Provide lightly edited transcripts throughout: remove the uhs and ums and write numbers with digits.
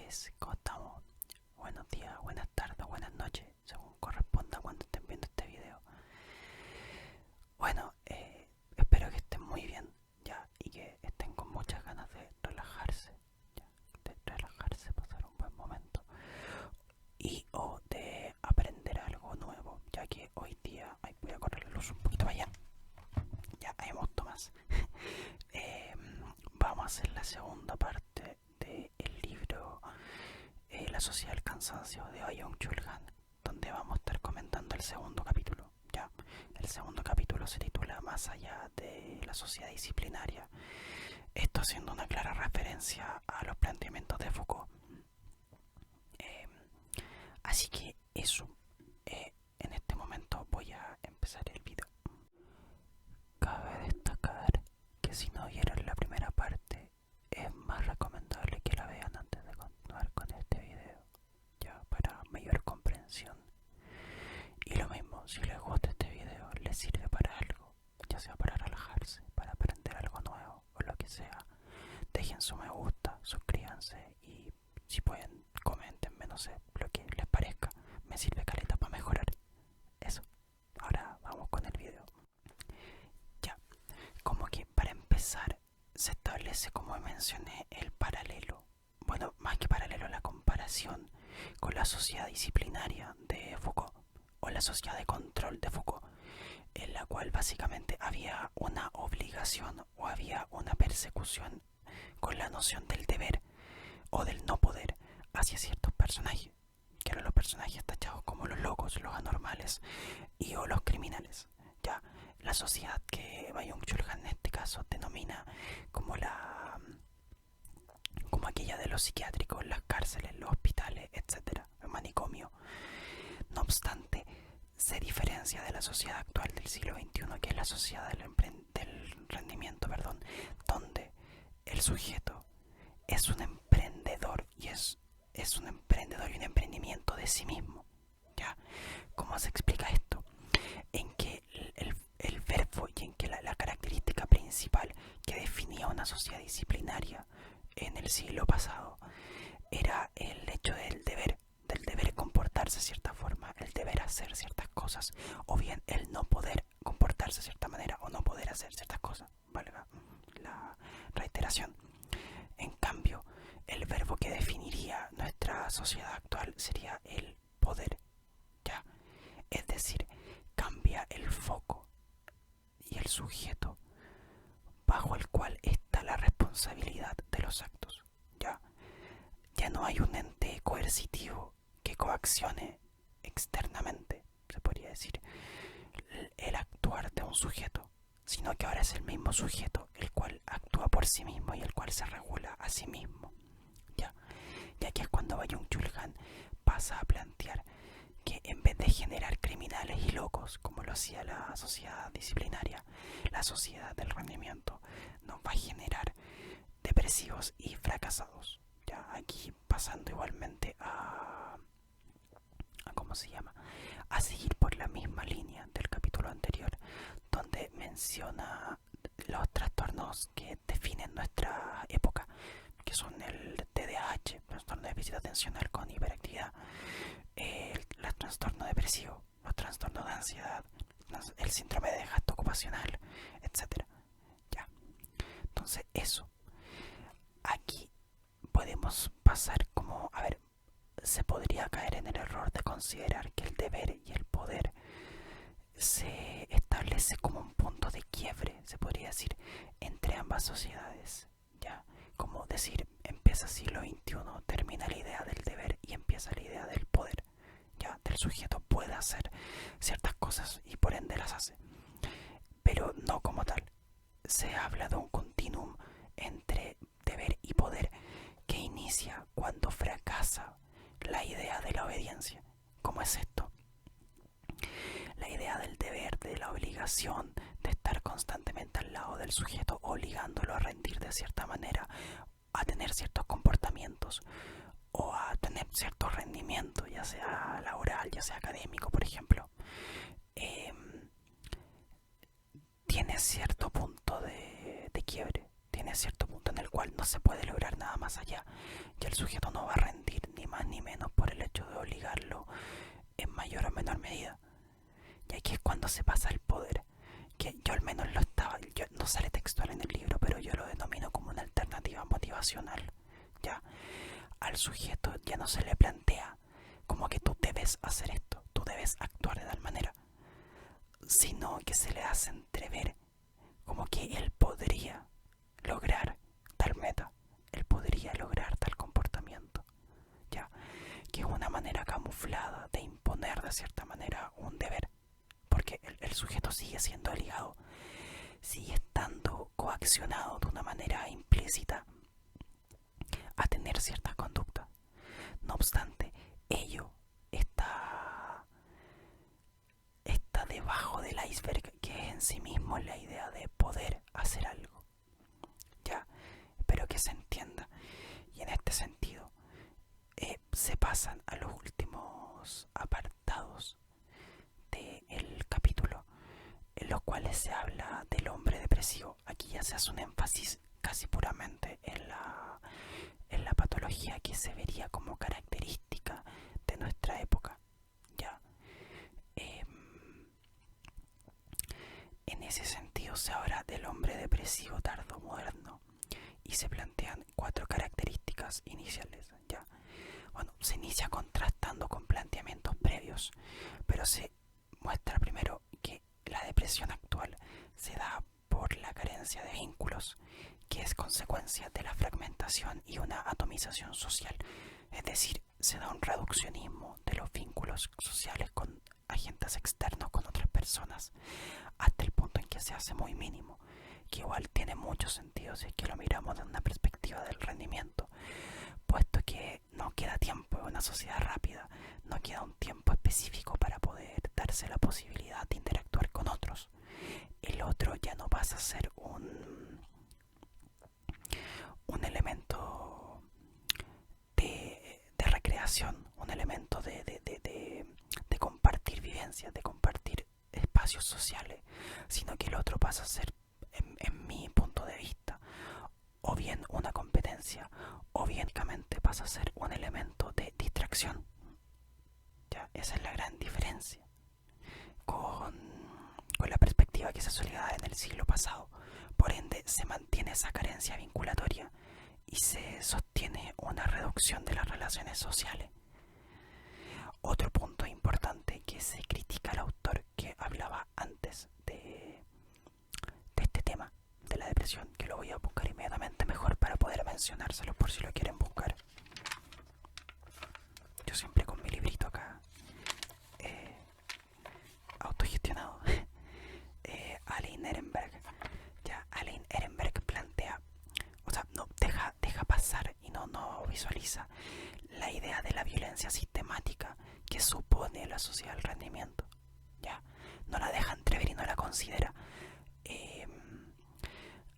noches, ¿cómo estamos? Buenos días, buenas tardes, buenas noches, según corresponda cuando estén viendo este video. Bueno, espero que estén muy bien, ya, y que estén con muchas ganas de relajarse, ya, pasar un buen momento, y o de aprender algo nuevo, ya que hoy día, voy a correr la luz un poquito para allá, ya, ahí me gustó más. Vamos a hacer la segunda parte del libro La Sociedad del Cansancio de Byung-Chul Han, donde vamos a estar comentando el segundo capítulo. Ya, el segundo capítulo se titula Más allá de la sociedad disciplinaria. Esto haciendo una clara referencia a los planteamientos de Foucault. Eh, Así que eso. En este momento voy a empezar el video. Cabe destacar que si no vieron la primera parte, es más recomendable que la vean antes de continuar con este video, ya para mayor comprensión. Y lo mismo, si les gusta este video, les sirve para algo, ya sea para relajarse, para aprender algo nuevo o lo que sea, dejen su me gusta, suscríbanse y si pueden, coméntenme, no sé, lo que les parezca. Me sirve caleta para mejorar. Eso. Ahora vamos con el video. Ya, como que para empezar se establece, como mencioné, el paralelo, bueno, más que paralelo, la comparación con la sociedad disciplinaria de Foucault o la sociedad de control de Foucault, en la cual básicamente había una obligación o había una persecución con la noción del deber o del no poder hacia ciertos personajes, que eran los personajes tachados como los locos, los anormales y o los criminales. Ya, la sociedad que Byung-Chul Han en este caso denomina como como aquella de los psiquiátricos, las cárceles, los hospitales, etcétera, el manicomio. No obstante, se diferencia de la sociedad actual del siglo XXI, que es la sociedad del rendimiento, donde el sujeto es un emprendedor y es un emprendedor y un emprendimiento de sí mismo. ¿Ya? ¿Cómo se explica esto? En que el verbo y en que la característica principal que definía una sociedad disciplinaria en el siglo pasado era el hecho del deber comportarse de cierta forma, el deber hacer ciertas cosas, o bien el no poder comportarse de cierta manera o no poder hacer ciertas cosas, valga la reiteración. En cambio, el verbo que definiría nuestra sociedad actual sería el poder, ¿ya? Es decir, cambia el foco y el sujeto bajo el cual está la responsabilidad de los actos, ¿ya? Ya no hay un ente coercitivo que coaccione externamente, se podría decir, el actuar de un sujeto, sino que ahora es el mismo sujeto el cual actúa por sí mismo y el cual se regula a sí mismo. Ya, y aquí es cuando Byung-Chul Han pasa a plantear que en vez de generar criminales y locos, como lo hacía la sociedad disciplinaria, la sociedad del rendimiento nos va a generar depresivos y fracasados. Ya, aquí pasando igualmente a ¿cómo se llama? A seguir por la misma línea del capítulo anterior, donde menciona los trastornos que definen nuestra época, que son el TDAH, trastorno de déficit atencional con hiperactividad, el trastorno depresivo, los trastornos de ansiedad, el síndrome de desgaste ocupacional, etcétera. Ya. Entonces eso. Aquí podemos pasar como, a ver, se podría caer en el error de considerar que el deber y el poder se establece como un punto de quiebre, se podría decir, entre ambas sociedades. Ya, como decir, empieza siglo XXI, termina la idea del deber y empieza la idea del poder. Ya, del sujeto puede hacer ciertas cosas y por ende las hace, pero no como tal. Se habla de un continuum entre deber y poder que inicia cuando fracasa la idea de la obediencia. ¿Cómo es esto? La idea del deber, de la obligación, de estar constantemente al lado del sujeto, obligándolo a rendir de cierta manera, a tener ciertos comportamientos o a tener cierto rendimiento, ya sea laboral, ya sea académico, por ejemplo, tiene cierto punto de quiebre, tiene cierto punto en el cual cual no se puede lograr nada más allá, y el sujeto no va a rendir ni más ni menos por el hecho de obligarlo en mayor o menor medida. Y aquí es cuando se pasa el poder, que yo al menos no sale textual en el libro, pero yo lo denomino como una alternativa motivacional. Ya, al sujeto ya no se le plantea como que tú debes hacer esto, tú debes actuar de tal manera, sino que se le hace entrever como que él podría lograr tal meta, él podría lograr tal comportamiento, ya, que es una manera camuflada de imponer de cierta manera un deber, porque el sujeto sigue siendo ligado, sigue estando coaccionado de una manera implícita a tener ciertas conductas. No obstante, ello está debajo del iceberg, que es en sí mismo la idea de poder hacer algo. Ya, espero que se entienda. Y en este sentido, se pasan a los últimos apartados del capítulo, en los cuales se habla del hombre depresivo. Aquí ya se hace un énfasis casi puramente en la patología que se vería como característica de nuestra época. Ya, en ese sentido se habla del hombre depresivo tardo moderno y se plantean 4 características iniciales. Ya, bueno, se inicia contrastando con planteamientos previos, pero se muestra primero que la depresión actual se da por la carencia de vínculos, que es consecuencia de la fragmentación y una atomización social. Es decir, se da un reduccionismo de los vínculos sociales con agentes externos, con otras personas, hasta el punto en que se hace muy mínimo, que igual tiene mucho sentido si es que lo miramos desde una perspectiva del rendimiento, puesto que no queda tiempo en una sociedad rápida, no queda un tiempo específico para poder darse la posibilidad de interactuar con otros. El otro ya no pasa a ser un elemento de recreación, un elemento de compartir vivencias, de compartir espacios sociales, sino que el otro pasa a ser, en mi punto de vista, o bien una competencia, o bien pasa a ser un elemento de distracción. Ya, esa es la gran diferencia con la perspectiva que se solía dar en el siglo pasado. Por ende, se mantiene esa carencia vinculatoria y se sostiene una reducción de las relaciones sociales. Otro punto importante que se critica al autor que hablaba antes de este tema de la depresión, que lo voy a buscar inmediatamente mejor para poder mencionárselo por si lo quieren buscar. Yo siempre con mi librito acá, autogestionado. Alain Ehrenberg. Ya, Alain Ehrenberg plantea, o sea, no deja pasar y no visualiza la idea de la violencia sistemática que supone la sociedad del rendimiento. Ya, no la deja entrever y no la considera.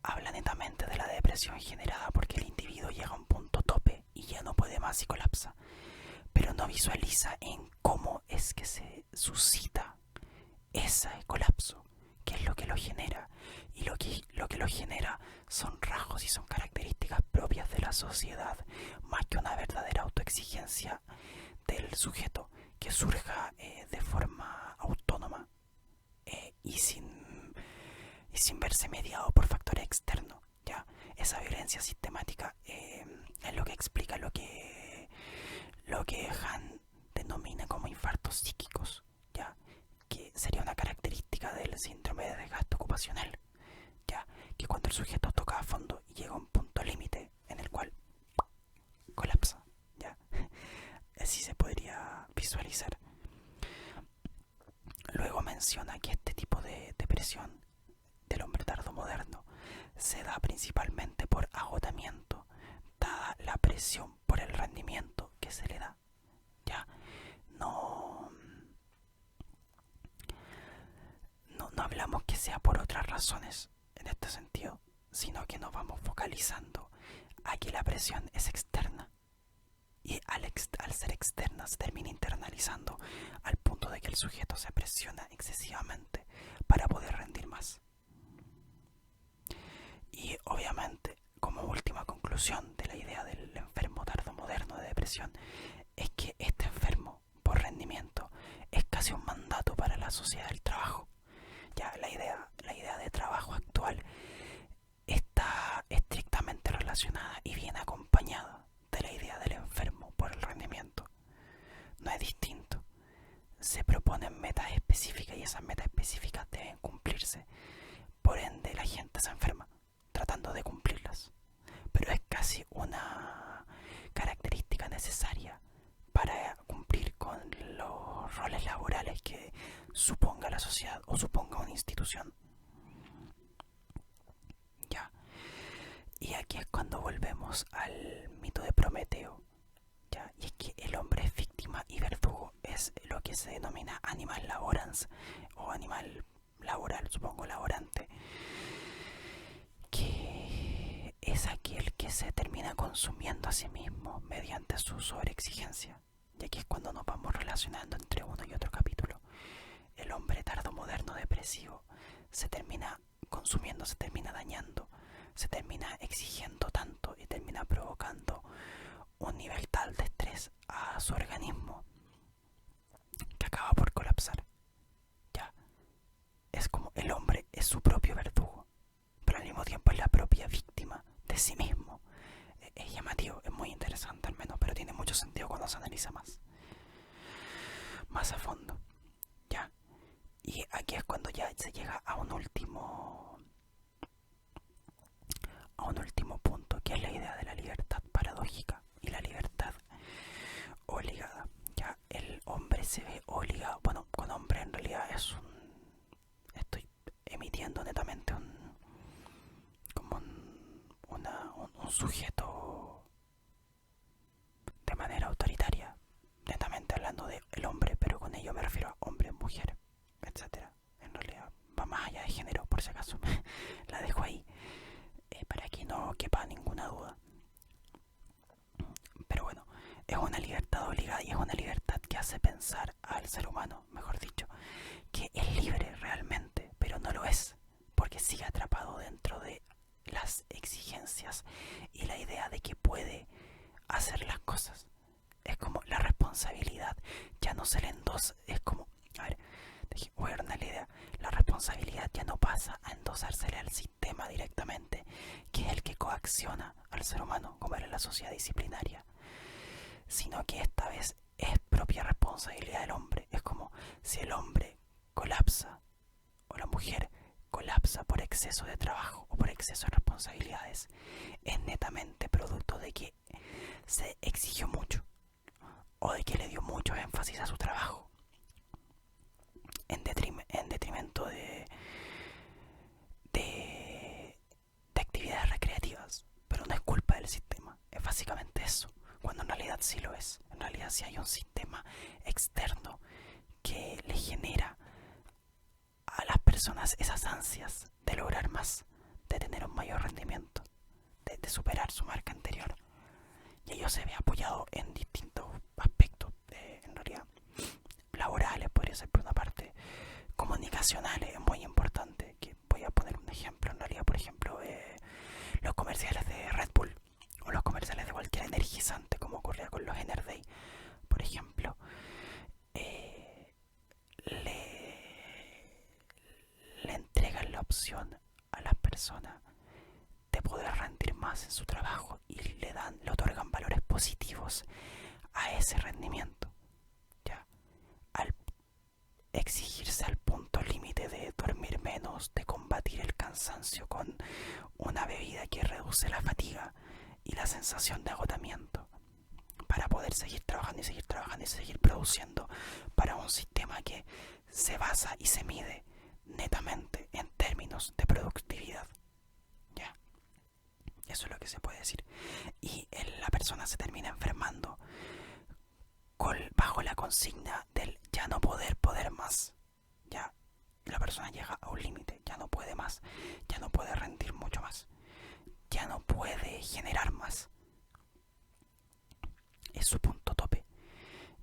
Habla netamente de la depresión generada porque el individuo llega a un punto tope y ya no puede más y colapsa, pero no visualiza en cómo es que se suscita ese colapso, qué es lo que lo genera, y lo que lo genera son rasgos y son características propias de la sociedad, más que una verdadera autoexigencia del sujeto que surja de forma autónoma y sin verse mediado por factores externos. Ya, esa violencia sistemática es lo que explica lo que Han denomina como infartos psíquicos, ya, que sería una característica del síndrome de desgaste ocupacional, ya, que cuando el sujeto toca a fondo y llega a un punto límite en el cual colapsa, ya, así se podría visualizar. Luego menciona que este tipo de depresión del hombre tardo moderno se da principalmente por agotamiento, dada la presión por el rendimiento que se le da. Ya, no hablamos que sea por otras razones en este sentido, sino que nos vamos focalizando a que la presión es externa y al ser externa se termina internalizando al punto de que el sujeto se presiona excesivamente para poder rendir más. Y obviamente, como última conclusión, conclusión de la idea del enfermo tardomoderno de depresión es que este enfermo por rendimiento es casi un mandato para la sociedad del trabajo. Ya la idea de trabajo actual está estrictamente relacionada y viene acompañada de la idea del enfermo por el rendimiento. No es distinto. Se proponen metas específicas y esas metas específicas deben cumplirse. Por ende, la gente se enferma tratando de cumplirlas. Pero es casi una característica necesaria para cumplir con los roles laborales que suponga la sociedad o suponga una institución. Ya. Y aquí es cuando volvemos al mito de Prometeo. Ya. Y es que el hombre es víctima y verdugo. Es lo que se denomina animal laborans o animal laboral, supongo laborante, que es aquel que se termina consumiendo a sí mismo mediante su sobreexigencia. Y aquí es cuando nos vamos relacionando entre uno y otro capítulo. El hombre tardomoderno depresivo se termina consumiendo, se termina dañando, se termina exigiendo tanto y termina provocando un nivel tal de estrés a su organismo que acaba por colapsar. Ya, es como el hombre es su propio verdugo, pero al mismo tiempo es la propia víctima de sí mismo. Es llamativo, es muy interesante al menos, pero tiene mucho sentido cuando se analiza más a fondo. Ya. Y aquí es cuando ya se llega a un último punto, que es la idea de la libertad paradójica y la libertad obligada. Ya el hombre se ve obligado, bueno, con hombre en realidad estoy emitiendo netamente un sujeto de manera autoritaria, netamente hablando de el hombre, pero con ello me refiero a hombre, mujer, etcétera. En realidad va más allá de género, por si acaso. La dejo ahí para que no quepa ninguna duda. Pero bueno, es una libertad obligada y es una libertad que hace pensar al ser humano, mejor dicho, que es libre realmente, pero no lo es, porque sigue atrapado dentro de las exigencias y la idea de que puede hacer las cosas. Es como la responsabilidad ya no se le endosa, es como, a ver, voy a dar una idea, la responsabilidad ya no pasa a endosársele al sistema directamente, que es el que coacciona al ser humano, como era la sociedad disciplinaria, sino que esta vez es propia responsabilidad del hombre. Es como si el hombre colapsa o la mujer colapsa por exceso de trabajo o por exceso de responsabilidades, es netamente producto de que se exigió mucho o de que le dio mucho énfasis a su trabajo en detrimento de actividades recreativas. Pero no es culpa del sistema, es básicamente eso, cuando en realidad sí lo es. En realidad sí hay un sistema externo que le genera a las personas esas ansias de lograr más, de tener un mayor rendimiento, de superar su marca anterior. Y ello se ve apoyado en distintos aspectos, en realidad laborales, podría ser por una parte, comunicacionales, es muy importante, que voy a poner un ejemplo, en realidad, por ejemplo, los comerciales de Red Bull o los comerciales de cualquier energizante, como ocurría con los Enerday, por ejemplo, le entregan la opción a las personas de poder rendir más en su trabajo y le otorgan valores positivos a ese rendimiento. Ya, al exigirse al punto límite de dormir menos, de combatir el cansancio con una bebida que reduce la fatiga y la sensación de agotamiento, para poder seguir trabajando y seguir trabajando y seguir produciendo para un sistema que se basa y se mide netamente en términos de productividad. Ya, eso es lo que se puede decir. Y la persona se termina enfermando bajo la consigna del ya no poder más. Ya la persona llega a un límite, ya no puede más, ya no puede rendir mucho más, ya no puede generar más. Es su punto tope.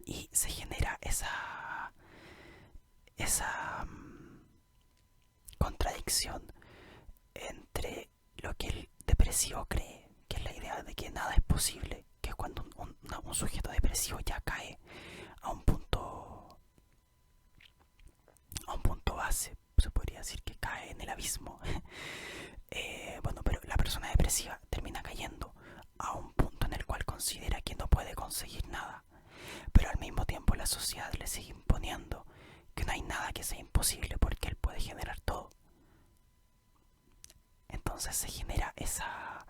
Y se genera esa contradicción entre lo que el depresivo cree que es la idea idea de que nada es posible, que es cuando un sujeto depresivo ya cae a un punto base, se podría decir que cae en el abismo. Bueno, pero la persona depresiva termina cayendo a un punto en el cual considera que no puede conseguir nada, pero al mismo tiempo la sociedad le sigue imponiendo que no hay nada que sea imposible porque él puede generar todo. Entonces se genera esa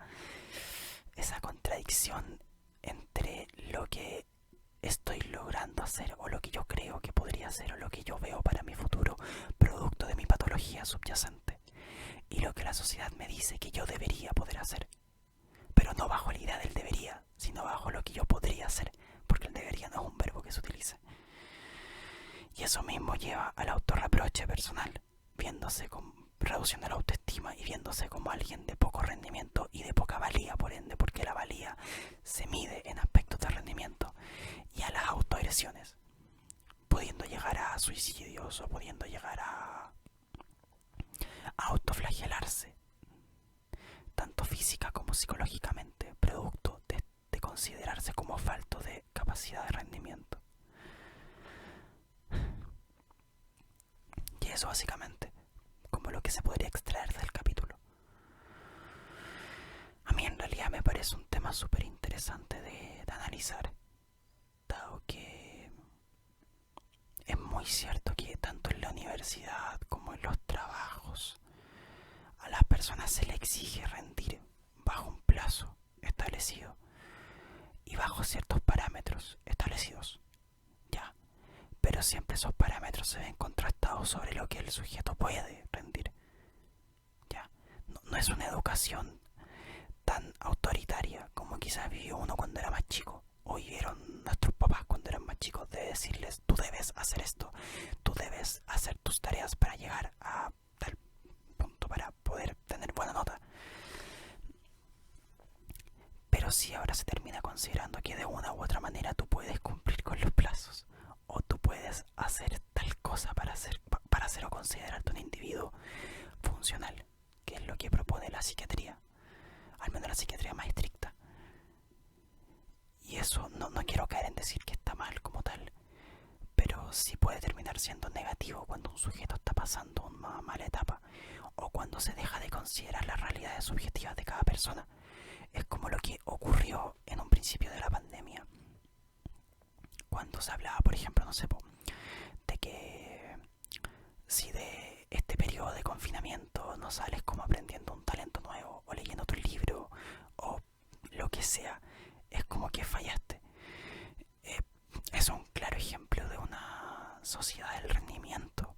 contradicción entre lo que estoy logrando hacer o lo que yo creo que podría hacer o lo que yo veo para mi futuro producto de mi patología subyacente y lo que la sociedad me dice que yo debería poder hacer, pero no bajo la idea del debería, sino bajo lo que yo podría hacer, porque el debería no es un verbo que se utilice. Y eso mismo lleva al autorreproche personal, reduciendo la autoestima y viéndose como alguien de poco rendimiento y de poca valía, por ende, porque la valía se mide en aspectos de rendimiento, y a las autoagresiones, pudiendo llegar a suicidios o pudiendo llegar a autoflagelarse, tanto física como psicológicamente, producto de considerarse como falto de capacidad de rendimiento. Y eso básicamente como lo que se podría extraer del capítulo. A mí en realidad me parece un tema súper interesante de analizar, dado que es muy cierto que tanto en la universidad como en los trabajos a las personas se les exige rendir bajo un plazo establecido y bajo ciertos parámetros establecidos, ya, pero siempre esos parámetros se ven contrastados sobre lo que el sujeto puede rendir, ya. No es una educación tan autoritaria como quizás vivió uno cuando era más chico o vivieron nuestros papás cuando eran más chicos, de decirles tú debes hacer esto, tú debes hacer tus tareas para llegar a tal punto para poder tener buena nota. Pero si ahora se termina considerando que de una u otra manera tú puedes cumplir con los plazos o tú puedes hacer tal cosa para ser o considerarte un individuo funcional, que es lo que propone la psiquiatría, al menos la psiquiatría más estricta. Y eso no quiero caer en decir que está mal como tal, pero sí puede terminar siendo negativo cuando un sujeto está pasando una mala etapa o cuando se deja de considerar las realidades subjetivas de cada persona. Es como lo que ocurrió en un principio de la pandemia, cuando se hablaba, por ejemplo, no sé, de que si de este periodo de confinamiento no sales como aprendiendo un talento nuevo o leyendo tu libro o lo que sea, es como que fallaste. Es un claro ejemplo de una sociedad del rendimiento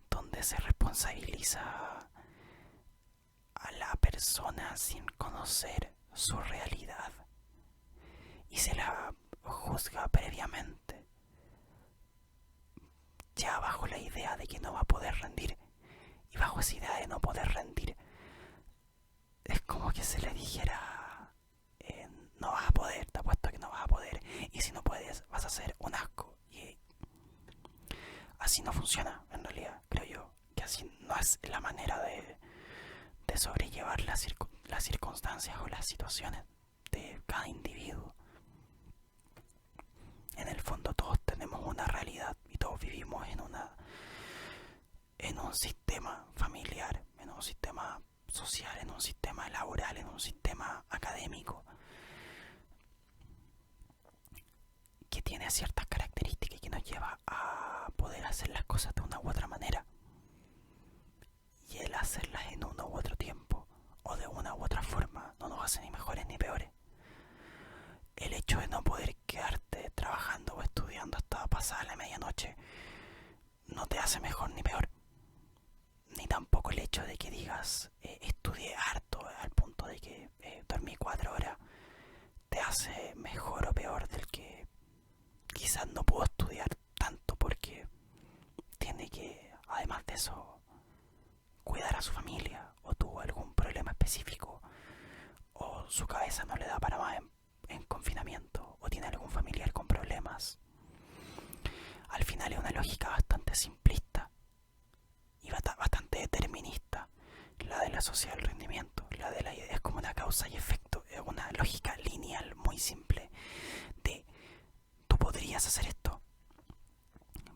donde se responsabiliza a la persona sin conocer su realidad y se la juzga previamente, ya bajo la idea de que no va a poder rendir, y bajo esa idea de no poder rendir es como que se le dijera no vas a poder, te apuesto que no vas a poder, y si no puedes vas a ser un asco, y así no funciona en realidad. Creo yo que así no es la manera de sobrellevar las circunstancias o las situaciones de cada individuo. En el fondo todos tenemos una realidad y todos vivimos en un sistema familiar, en un sistema social, en un sistema laboral, en un sistema académico que tiene ciertas características y que nos lleva a poder hacer las cosas de una u otra manera, y el hacerlas en uno u otro tiempo o de una u otra forma no nos hace ni mejores ni peores. El hecho de no poder quedarte trabajando o estudiando hasta pasada la medianoche no te hace mejor ni peor, ni tampoco el hecho de que digas estudié harto al punto de que dormí 4 horas te hace mejor o peor del que quizás no pudo estudiar tanto porque tiene que, además de eso, cuidar a su familia o tuvo algún problema específico o su cabeza no le da para más en confinamiento o tiene algún familiar con problemas. Al final es una lógica bastante simplista y bastante determinista la de la sociedad del rendimiento. La de la idea es como una causa y efecto, es una lógica lineal muy simple de tú podrías hacer esto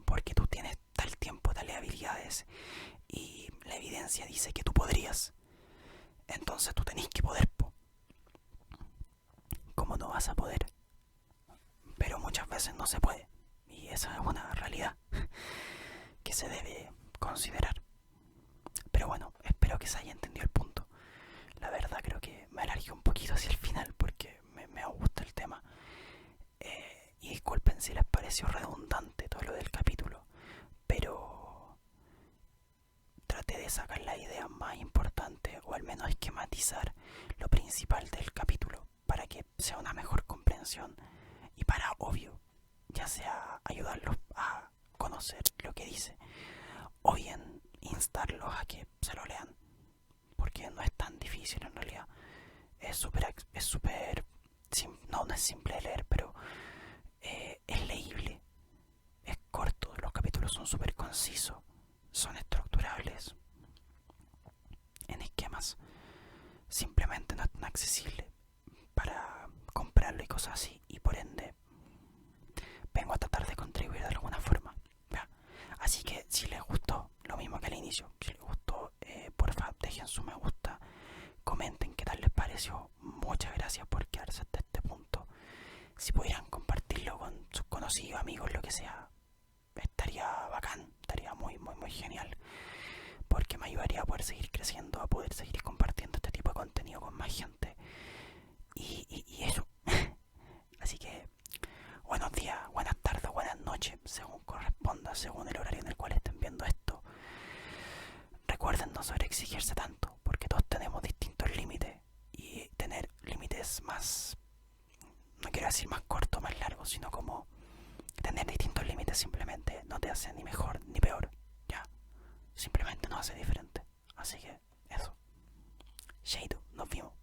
porque tú tienes tal tiempo, tales habilidades y la evidencia dice que tú podrías. Entonces tú tenés que poder, po. ¿Cómo no vas a poder? Pero muchas veces no se puede. Y esa es una realidad que se debe considerar. Pero bueno, espero que se haya entendido el punto. La verdad creo que me alargué un poquito hacia el final porque me gusta el tema. Y disculpen si les pareció redundante todo lo del capítulo. Pero traté de sacar la idea más importante o al menos esquematizar lo principal del capítulo para que sea una mejor comprensión y para, obvio, ya sea ayudarlos a conocer lo que dice o bien instarlos a que se lo lean, porque no es tan difícil en realidad. Es súper, no es simple de leer, pero es leíble, es corto, los capítulos son súper concisos, son estructurables en esquemas, simplemente no es tan accesible para comprarlo y cosas así, y por ende vengo a tratar de contribuir de alguna forma. ¿Ya? Así que si les gustó, lo mismo que al inicio, si les gustó, porfa, dejen su me gusta, comenten qué tal les pareció. Muchas gracias por quedarse hasta este punto. Si pudieran compartirlo con sus conocidos, amigos, lo que sea, estaría bacán, estaría muy genial, porque me ayudaría a poder seguir creciendo, a poder seguir compartiendo este tipo de contenido con más gente. Y eso. Así que buenos días, buenas tardes, buenas noches, según corresponda, según el horario en el cual estén viendo esto. Recuerden no sobreexigirse tanto, porque todos tenemos distintos límites. Y tener límites más, no quiero decir más cortos, más largos, sino como tener distintos límites simplemente no te hace ni mejor ni peor. Ya, simplemente nos hace diferente. Así que eso. Shado, nos vimos.